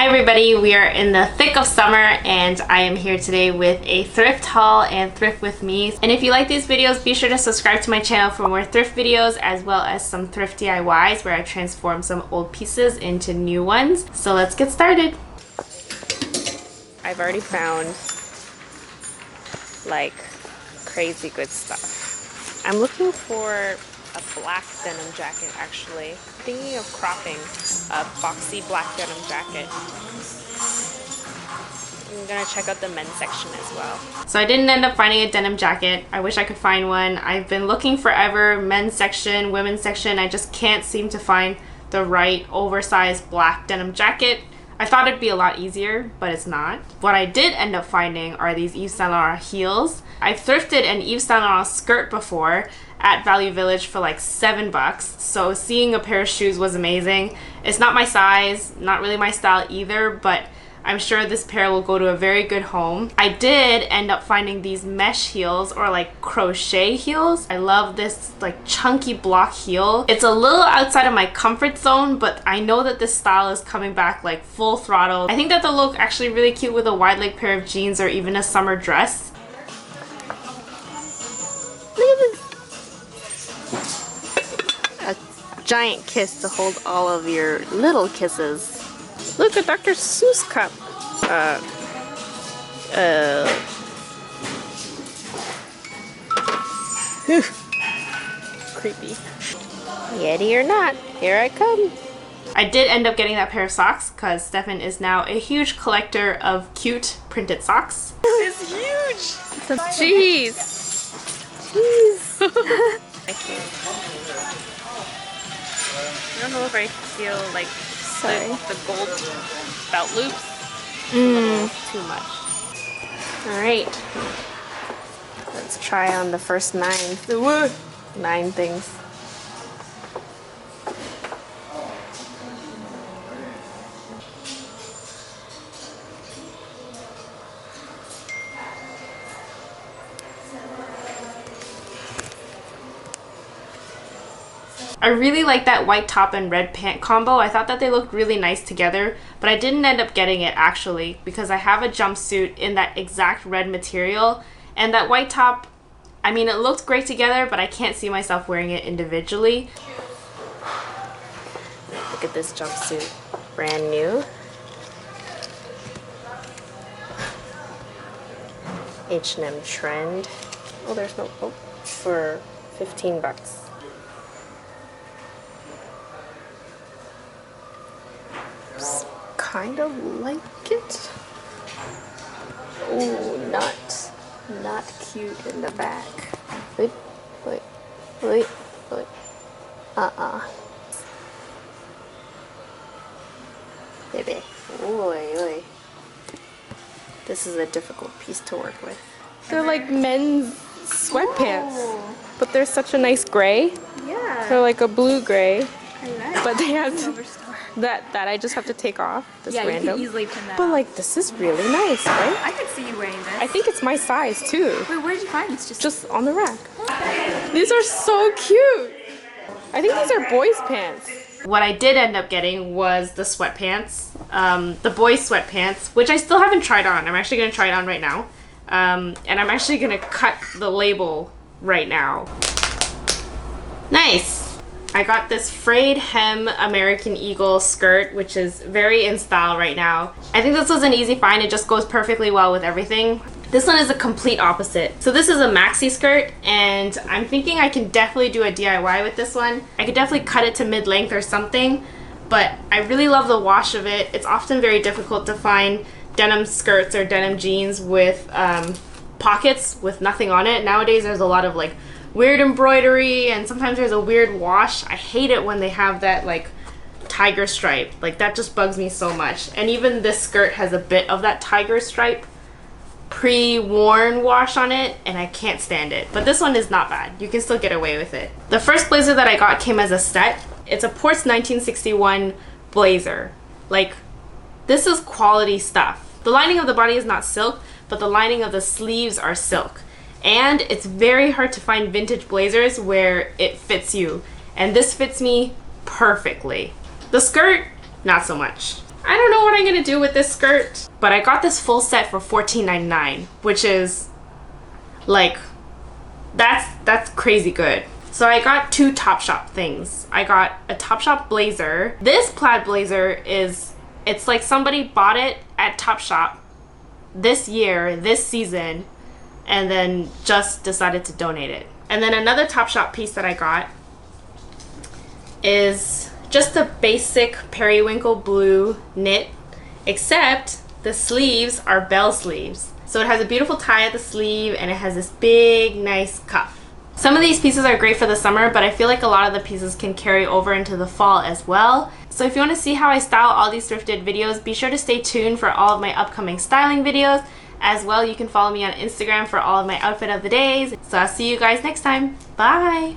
Hi everybody, we are in the thick of summer and I am here today with a thrift haul and thrift with me. And if you like these videos, be sure to subscribe to my channel for more thrift videos as well as some thrift DIYs where I transform some old pieces into new ones. So let's get started. I've already found like crazy good stuff. I'm looking for a black denim jacket actually. Thinking of cropping a boxy black denim jacket. I'm gonna check out the men's section as well. So I didn't end up finding a denim jacket. I wish I could find one. I've been looking forever, men's section, women's section. I just can't seem to find the right oversized black denim jacket. I thought it'd be a lot easier, but it's not. What I did end up finding are these Yves Saint Laurent heels. I've thrifted an Yves Saint Laurent skirt before at Value Village for like $7, so seeing a pair of shoes was amazing. It's not my size, not really my style either, but I'm sure this pair will go to a very good home. I did end up finding these mesh heels or like crochet heels. I love this like chunky block heel. It's a little outside of my comfort zone, but I know that this style is coming back like full throttle. I think that they'll look actually really cute with a wide leg pair of jeans or even a summer dress. Look at this. A giant kiss to hold all of your little kisses. Look, a Dr. Seuss cup. Creepy. Yeti or not, here I come. I did end up getting that pair of socks because Stefan is now a huge collector of cute printed socks. It's huge! Jeez! Jeez! Thank you. I don't know if I feel like the gold belt loops. Too much. Alright. Let's try on the first 9 things. I really like that white top and red pant combo. I thought that they looked really nice together, but I didn't end up getting it actually because I have a jumpsuit in that exact red material, and that white top, I mean, it looked great together, but I can't see myself wearing it individually. Look at this jumpsuit, brand new. H&M trend. Oh, there's no, for $15. Kind of like it. Oh, not cute in the back. Wait. Baby. Oy. This is a difficult piece to work with. They're like men's sweatpants, but they're such a nice gray. Yeah. They're like a blue gray. I like. But they have that I just have to take off. This random. You can easily pin that. But like, this is really nice, right? I could see you wearing this. I think it's my size too. Wait, where did you find this? Just on the rack. These are so cute. I think these are boys' pants. What I did end up getting was the sweatpants, the boys' sweatpants, which I still haven't tried on. I'm actually gonna try it on right now, and I'm actually gonna cut the label right now. Nice. I got this frayed hem American Eagle skirt, which is very in style right now. I think this was an easy find. It just goes perfectly well with everything. This one is a complete opposite. So this is a maxi skirt, and I'm thinking I can definitely do a DIY with this one. I could definitely cut it to mid-length or something, but I really love the wash of it. It's often very difficult to find denim skirts or denim jeans with pockets with nothing on it. Nowadays there's a lot of like weird embroidery, and sometimes there's a weird wash. I hate it when they have that like tiger stripe. Like, that just bugs me so much. And even this skirt has a bit of that tiger stripe pre-worn wash on it, and I can't stand it. But this one is not bad. You can still get away with it. The first blazer that I got came as a set. It's a Ports 1961 blazer. Like, this is quality stuff. The lining of the body is not silk, but the lining of the sleeves are silk. And it's very hard to find vintage blazers where it fits you. And this fits me perfectly. The skirt, not so much. I don't know what I'm gonna do with this skirt, but I got this full set for $14.99, which is like, that's crazy good. So I got two Topshop things. I got a Topshop blazer. This plaid blazer is, it's like somebody bought it at Topshop this year, this season, and then just decided to donate it. And then another Topshop piece that I got is just a basic periwinkle blue knit, except the sleeves are bell sleeves. So it has a beautiful tie at the sleeve and it has this big nice cuff. Some of these pieces are great for the summer, but I feel like a lot of the pieces can carry over into the fall as well. So if you want to see how I style all these thrifted videos, be sure to stay tuned for all of my upcoming styling videos. As well, you can follow me on Instagram for all of my outfit of the days. So I'll see you guys next time. Bye!